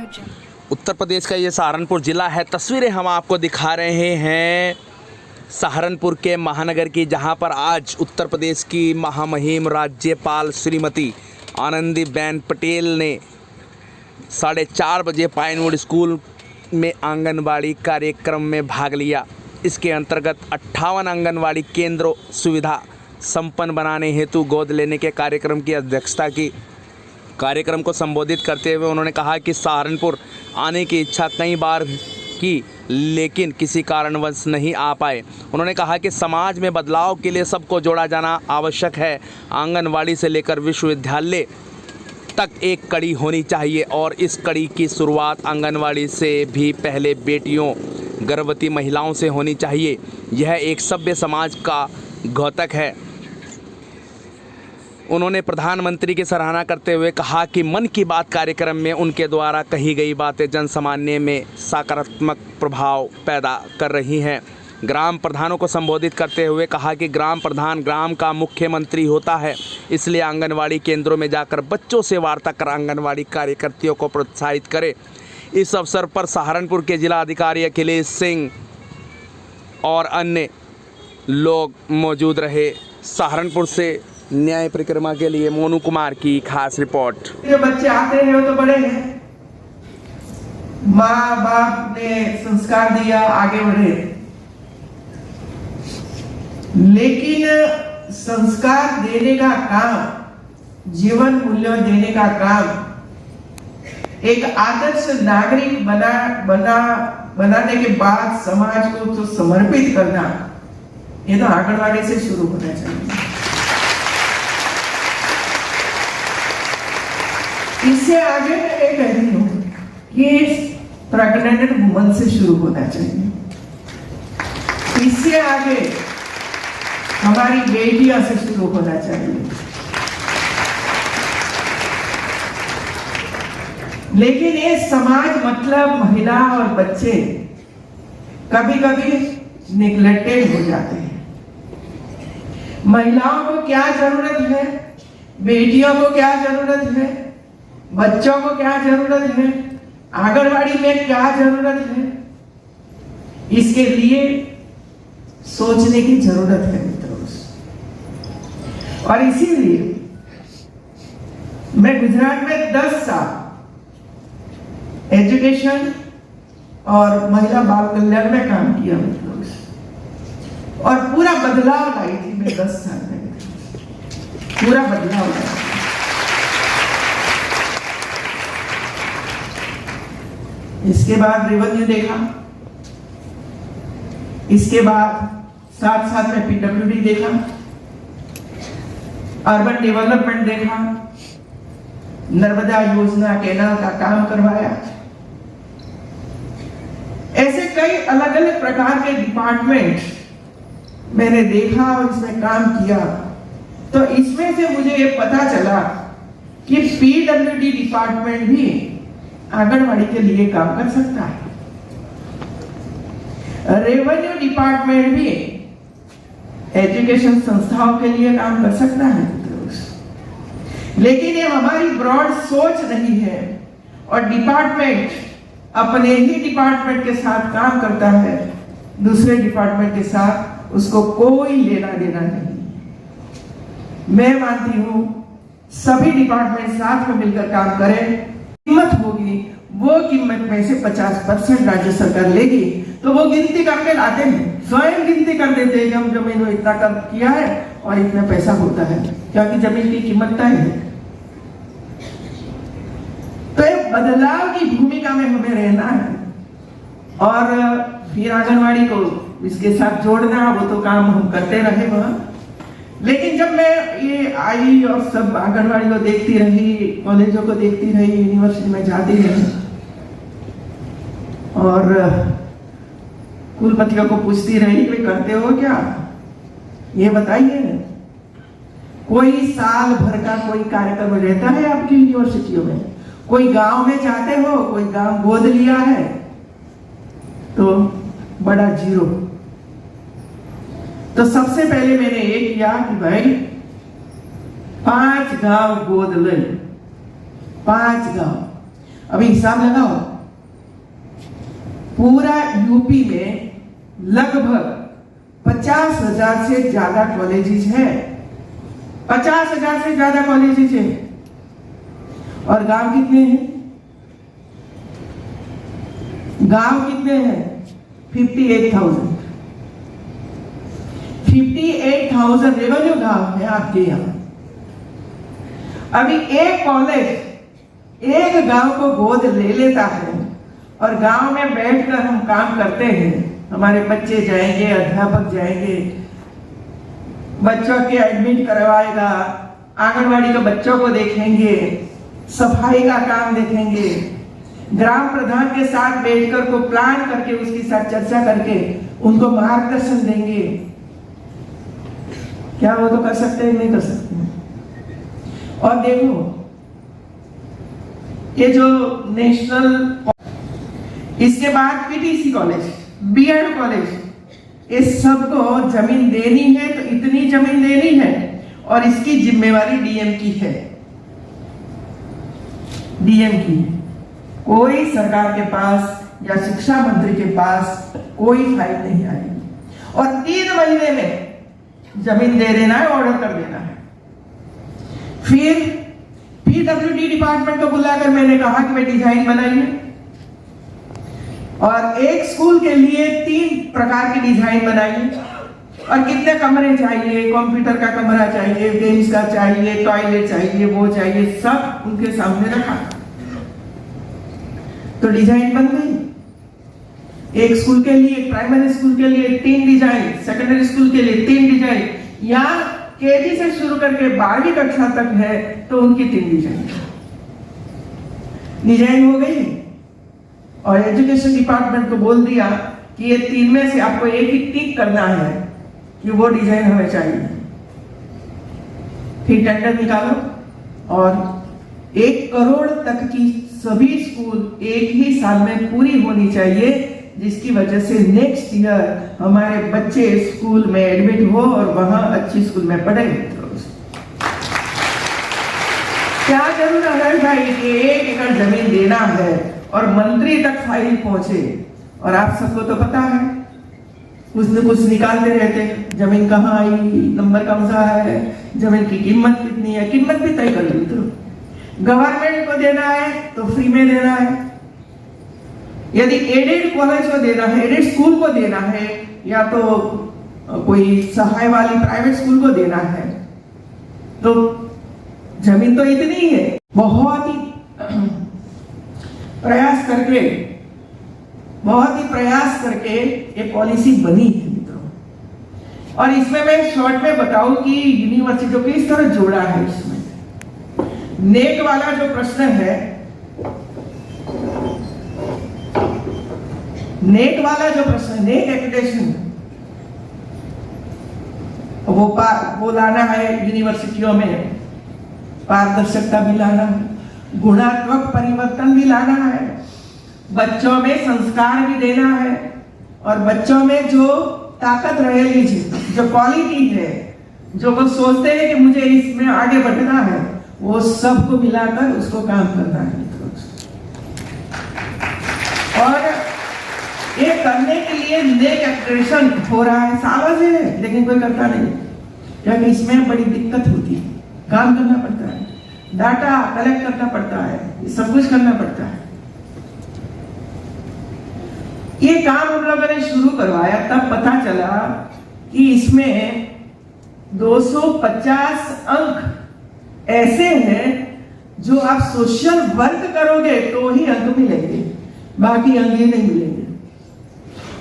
उत्तर प्रदेश का ये सहारनपुर ज़िला है। तस्वीरें हम आपको दिखा रहे हैं सहारनपुर के महानगर की, जहां पर आज उत्तर प्रदेश की महामहिम राज्यपाल श्रीमती आनंदीबेन पटेल ने 4:30 बजे पाइनवुड स्कूल में आंगनबाड़ी कार्यक्रम में भाग लिया। इसके अंतर्गत 58 आंगनबाड़ी केंद्रों सुविधा संपन्न बनाने हेतु गोद लेने के कार्यक्रम की अध्यक्षता की। कार्यक्रम को संबोधित करते हुए उन्होंने कहा कि सहारनपुर आने की इच्छा कई बार की, लेकिन किसी कारणवश नहीं आ पाए। उन्होंने कहा कि समाज में बदलाव के लिए सबको जोड़ा जाना आवश्यक है। आंगनवाड़ी से लेकर विश्वविद्यालय तक एक कड़ी होनी चाहिए और इस कड़ी की शुरुआत आंगनवाड़ी से भी पहले बेटियों, गर्भवती महिलाओं से होनी चाहिए। यह एक सभ्य समाज का द्योतक है। उन्होंने प्रधानमंत्री की सराहना करते हुए कहा कि मन की बात कार्यक्रम में उनके द्वारा कही गई बातें जनसामान्य में सकारात्मक प्रभाव पैदा कर रही हैं। ग्राम प्रधानों को संबोधित करते हुए कहा कि ग्राम प्रधान ग्राम का मुख्यमंत्री होता है, इसलिए आंगनवाड़ी केंद्रों में जाकर बच्चों से वार्ता कर आंगनवाड़ी कार्यकर्तियों को प्रोत्साहित करें। इस अवसर पर सहारनपुर के जिला अधिकारी अखिलेश सिंह और अन्य लोग मौजूद रहे। सहारनपुर से न्याय परिक्रमा के लिए मोनू कुमार की खास रिपोर्ट। जो बच्चे आते हैं वो तो बड़े हैं, माँ बाप ने संस्कार दिया, आगे बढ़े, लेकिन संस्कार देने का काम, जीवन मूल्य देने का काम, एक आदर्श नागरिक बनाने के बाद समाज को तो समर्पित करना, ये तो आंगनवाड़ी से शुरू होना चाहिए। इससे आगे मैं ये कह रही हूँ कि प्रेग्नेंट वुमन से शुरू होना चाहिए। इससे आगे हमारी बेटियों से शुरू होना चाहिए। लेकिन ये समाज मतलब महिला और बच्चे कभी कभी निग्लेक्टेड हो जाते हैं। महिलाओं को क्या जरूरत है, बेटियों को क्या जरूरत है, बच्चों को क्या जरूरत है, आंगनवाड़ी में क्या जरूरत है, इसके लिए सोचने की जरूरत है मित्रों। और इसीलिए मैं गुजरात में 10 साल एजुकेशन और महिला बाल कल्याण में काम किया मित्रों, और पूरा बदलाव लाई थी मैं 10 साल में, पूरा बदलाव लाई। इसके बाद रेवेन्यू देखा, इसके बाद साथ साथ में पीडब्ल्यूडी देखा, अर्बन डेवलपमेंट देखा, नर्मदा योजना कैनाल का काम करवाया। ऐसे कई अलग अलग प्रकार के डिपार्टमेंट मैंने देखा और इसमें काम किया। तो इसमें से मुझे ये पता चला कि पीडब्ल्यूडी डिपार्टमेंट भी आंगनवाड़ी के लिए काम कर सकता है, रेवेन्यू डिपार्टमेंट भी एजुकेशन संस्थाओं के लिए काम कर सकता है। लेकिन ये हमारी ब्रॉड सोच नहीं है और डिपार्टमेंट अपने ही डिपार्टमेंट के साथ काम करता है, दूसरे डिपार्टमेंट के साथ उसको कोई लेना देना नहीं। मैं मानती हूं सभी डिपार्टमेंट साथ में मिलकर काम करें। कीमत होगी, वो कीमत में से 50% राज्य सरकार लेगी, तो वो गिनती करके लाते हैं, स्वयं गिनती कर देते हैं कि हम जमीन को इतना कर किया है और इतना पैसा होता है, क्योंकि जमीन की कीमत तय है। तो एक बदलाव की भूमिका में हमें रहना है और फिर आंगनवाड़ी को इसके साथ जोड़ना, वो तो काम हम करते रहे वहां। लेकिन जब मैं ये आई और सब आंगनवाड़ी को देखती रही, कॉलेजों को देखती रही, यूनिवर्सिटी में जाती रही और कुलपतियों को पूछती रही कि करते हो क्या, ये बताइए। कोई साल भर का कोई कार्यक्रम रहता है आपकी यूनिवर्सिटियों में? कोई गांव में जाते हो, कोई गांव गोद लिया है तो बड़ा जीरो। तो सबसे पहले मैंने ये किया कि भाई 5 गांव गोद ले, 5 गांव। अभी हिसाब लगाओ, पूरा यूपी में लगभग 50,000 से ज्यादा कॉलेजेस हैं, 50,000 से ज्यादा कॉलेजेस हैं। और गांव कितने हैं? गांव कितने हैं? 58,000। 58,000 रेवेन्यू गांव है आपके यहाँ। अभी एक कॉलेज एक गांव को गोद ले लेता है और गांव में बैठकर हम काम करते हैं। हमारे बच्चे जाएंगे, अध्यापक जाएंगे, बच्चों के एडमिट करवाएगा, आंगनवाड़ी के बच्चों को देखेंगे, सफाई का काम देखेंगे, ग्राम प्रधान के साथ बैठकर को प्लान करके उसके साथ चर्चा करके उनको मार्गदर्शन देंगे। क्या वो तो कर सकते हैं? नहीं कर सकते। और देखो ये जो नेशनल, इसके बाद पीटीसी कॉलेज, बीएड कॉलेज, इस सबको जमीन देनी है तो इतनी जमीन देनी है और इसकी जिम्मेवारी डीएम की है। डीएम की, कोई सरकार के पास या शिक्षा मंत्री के पास कोई फाइल नहीं आएगी और 3 महीने में जमीन दे देना है, ऑर्डर कर देना है। फिर पीडब्ल्यूडी डिपार्टमेंट को बुलाकर मैंने कहा कि मैं डिजाइन बनाइए और एक स्कूल के लिए 3 प्रकार की डिजाइन बनाइए और कितने कमरे चाहिए, कंप्यूटर का कमरा चाहिए, गेम्स का चाहिए, टॉयलेट चाहिए, वो चाहिए, सब उनके सामने रखा तो डिजाइन बन गई। एक स्कूल के लिए, प्राइमरी स्कूल के लिए 3 डिजाइन, सेकेंडरी स्कूल के लिए 3 डिजाइन, या केजी से शुरू करके 12वीं कक्षा तक है तो उनकी 3 डिजाइन हो गई। और एजुकेशन डिपार्टमेंट को बोल दिया कि ये 3 में से आपको एक ही टिक करना है कि वो डिजाइन हमें चाहिए। फिर टेंडर निकालो और 1 करोड़ तक की सभी स्कूल एक ही साल में पूरी होनी चाहिए, जिसकी वजह से नेक्स्ट ईयर हमारे बच्चे स्कूल में एडमिट हो और वहां अच्छी स्कूल में पढ़े। क्या जरूरत है भाई कि 1 एकड़ जमीन देना है और मंत्री तक फाइल पहुंचे? और आप सबको तो पता है कुछ न कुछ निकालते रहते, जमीन कहाँ आई, नंबर कौन सा है, जमीन की कीमत कितनी है, कीमत भी तय कर ली। तो गवर्नमेंट को देना है तो फ्री में देना है, यदि एडेड कॉलेज को देना है, एडेड स्कूल को देना है, या तो कोई सहाय वाली प्राइवेट स्कूल को देना है, तो जमीन तो इतनी ही है। बहुत ही प्रयास करके ये पॉलिसी बनी है मित्रों। और इसमें मैं शॉर्ट में बताऊं कि यूनिवर्सिटी को किस तरह जोड़ा है। इसमें नेक वाला जो प्रश्न है, नेक एक्रेडिटेशन, वो लाना है यूनिवर्सिटियों में, पारदर्शिता भी लाना है, गुणात्मक परिवर्तन भी लाना है, बच्चों में संस्कार भी देना है और बच्चों में जो ताकत रहेगी, जो क्वालिटी है, जो वो सोचते हैं कि मुझे इसमें आगे बढ़ना है, वो सबको मिलाकर उसको काम करना है। और ये करने के लिए नेक एक्रेडिटेशन हो रहा है, सालों से, लेकिन कोई करता नहीं, क्योंकि इसमें बड़ी दिक्कत होती है, काम करना पड़ता है, डाटा कलेक्ट करना पड़ता है, सब कुछ करना पड़ता है। ये काम हम लोगों ने शुरू करवाया, तब पता चला कि इसमें 250 अंक ऐसे हैं जो आप सोशल वर्क करोगे तो ही अंक मिलेंगे, बाकी अंक ही नहीं मिलेंगे।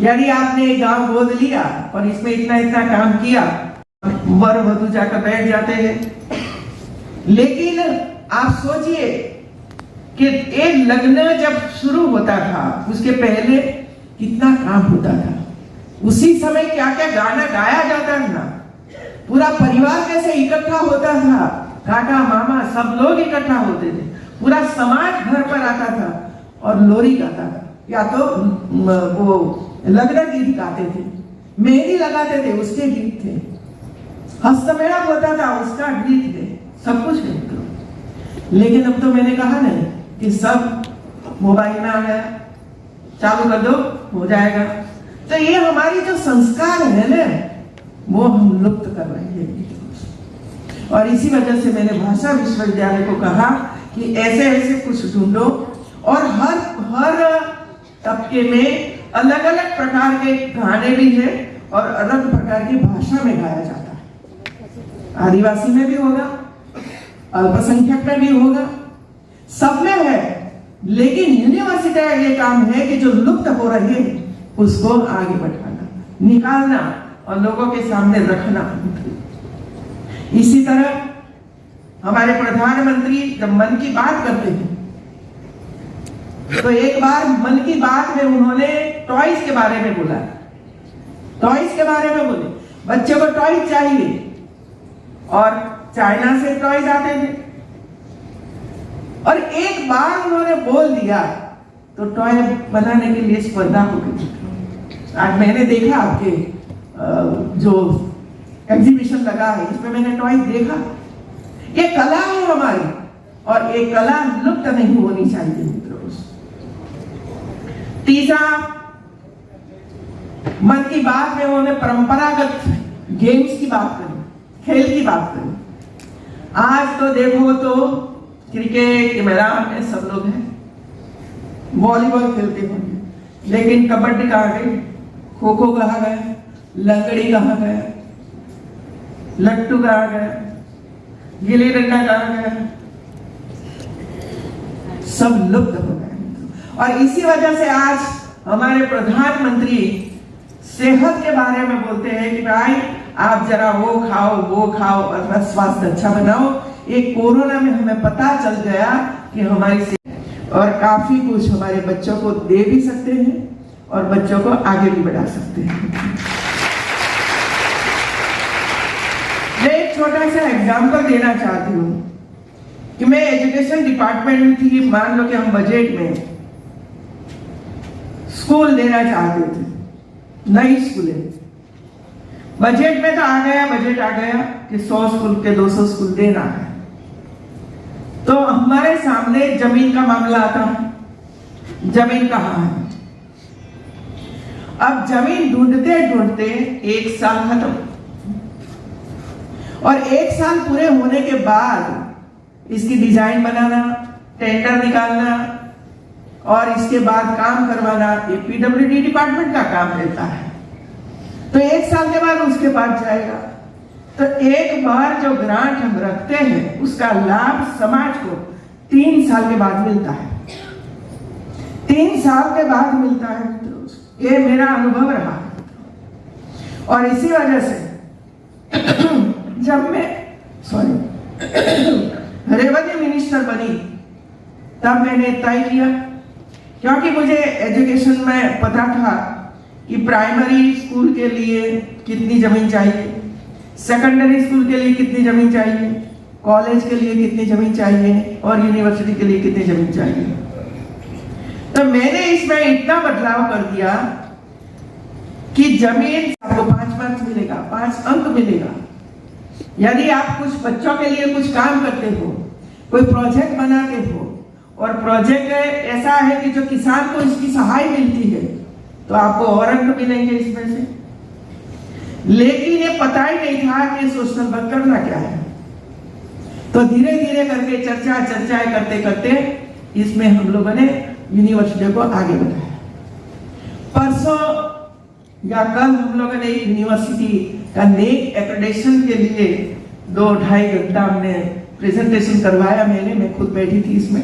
यदि आपने गांव गोद लिया और इसमें इतना इतना काम किया, वर वधू जाकर बैठ जाते हैं। लेकिन आप सोचिए कि एक लग्न जब शुरू होता था, उसके पहले कितना काम होता था, उसी समय क्या क्या गाना गाया जाता था, पूरा परिवार कैसे इकट्ठा होता था, काका मामा सब लोग इकट्ठा होते थे, पूरा समाज घर पर आता था और लोरी गाता था, या तो वो लग्न गीत गाते थे, मेहंदी लगाते थे उसके गीत थे, हस्तमेलक होता था उसका गीत थे, सब कुछ है। लेकिन अब तो मैंने कहा नहीं कि सब मोबाइल में आ गया, चालू कर दो हो जाएगा। तो ये हमारी जो संस्कार है ना, वो हम लुप्त कर रहे हैं। और इसी वजह से मैंने भाषा विश्वविद्यालय को कहा कि ऐसे ऐसे कुछ ढूंढो, और हर तबके में अलग अलग प्रकार के गाने भी हैं और अलग प्रकार की भाषा में गाया जाता है। आदिवासी में भी होगा, अल्पसंख्यक में भी होगा, सब में है। लेकिन यूनिवर्सिटी का ये काम है कि जो लुप्त हो रहे हैं उसको आगे बढ़ाना, निकालना और लोगों के सामने रखना। इसी तरह हमारे प्रधानमंत्री जब मन की बात करते हैं तो एक बार मन की बात में उन्होंने टॉयज के बारे में बोला। टॉयज के बारे में बोले, बच्चे को टॉयज चाहिए, और चाइना से टॉयज आते थे। और एक बार उन्होंने बोल दिया तो टॉय बनाने के लिए स्पर्धा हो गई। आज मैंने देखा आपके जो एग्जीबिशन लगा है, इसमें मैंने टॉय देखा। ये कला है हमारी, और ये कला लुप्त नहीं होनी चाहिए मित्रों। तीसरा, मन की बात में उन्होंने परंपरागत गेम्स की बात करी, खेल की बात करी। आज तो देखो तो क्रिकेट के मैदान में सब लोग हैं, वॉलीबॉल खेलते होंगे, लेकिन कबड्डी कहाँ गई, खो खो कहाँ गया, लंगड़ी कहाँ गया, लट्टू कहाँ गया, गिल्ली डंडा कहाँ गया, सब लुप्त हो गए। और इसी वजह से आज हमारे प्रधानमंत्री सेहत के बारे में बोलते हैं कि भाई आप जरा वो खाओ और स्वास्थ्य अच्छा बनाओ। एक कोरोना में हमें पता चल गया कि हमारी और काफी कुछ हमारे बच्चों को दे भी सकते हैं और बच्चों को आगे भी बढ़ा सकते हैं। मैं एक छोटा सा एग्जांपल देना चाहती हूँ कि मैं एजुकेशन डिपार्टमेंट में थी। मान लो कि हम बजट में स्कूल देना चाहते थे, नई स्कूलें। बजट में तो बजट आ गया कि 100 स्कूल के 200 स्कूल देना है। तो हमारे सामने जमीन का मामला आता है, जमीन कहाँ है। अब जमीन ढूंढते ढूंढते 1 साल खत्म, और 1 साल पूरे होने के बाद इसकी डिजाइन बनाना, टेंडर निकालना और इसके बाद काम करवाना ये पीडब्ल्यूडी डिपार्टमेंट का काम रहता है। तो 1 साल के बाद उसके पास जाएगा। तो एक बार जो ग्रांट हम रखते हैं उसका लाभ समाज को 3 साल के बाद मिलता है। 3 साल के बाद मिलता है मित्रों, ये मेरा अनुभव रहा। और इसी वजह से जब मैं रेवन्यू मिनिस्टर बनी तब मैंने तय किया, क्योंकि मुझे एजुकेशन में पता था कि प्राइमरी स्कूल के लिए कितनी जमीन चाहिए, सेकेंडरी स्कूल के लिए कितनी जमीन चाहिए, कॉलेज के लिए कितनी जमीन चाहिए और यूनिवर्सिटी के लिए कितनी जमीन चाहिए। तो मैंने इसमें इतना बदलाव कर दिया कि जमीन आपको 5 मार्क्स मिलेगा, 5 अंक मिलेगा। यदि आप कुछ बच्चों के लिए कुछ काम करते हो, कोई प्रोजेक्ट बनाते हो, और प्रोजेक्ट ऐसा है कि जो किसान को इसकी सहाय मिलती है, तो आपको और अंक मिलेंगे इसमें से। लेकिन ये पता ही नहीं था कि सोशल वर्क करना क्या है। तो धीरे धीरे करके चर्चाएं करते करते इसमें हम लोगों ने यूनिवर्सिटी को आगे बढ़ाया। परसों या कल हम लोगों ने यूनिवर्सिटी का नेक एक्रेडिटेशन के लिए 2-2.5 घंटा हमने प्रेजेंटेशन करवाया। मैं खुद बैठी थी इसमें।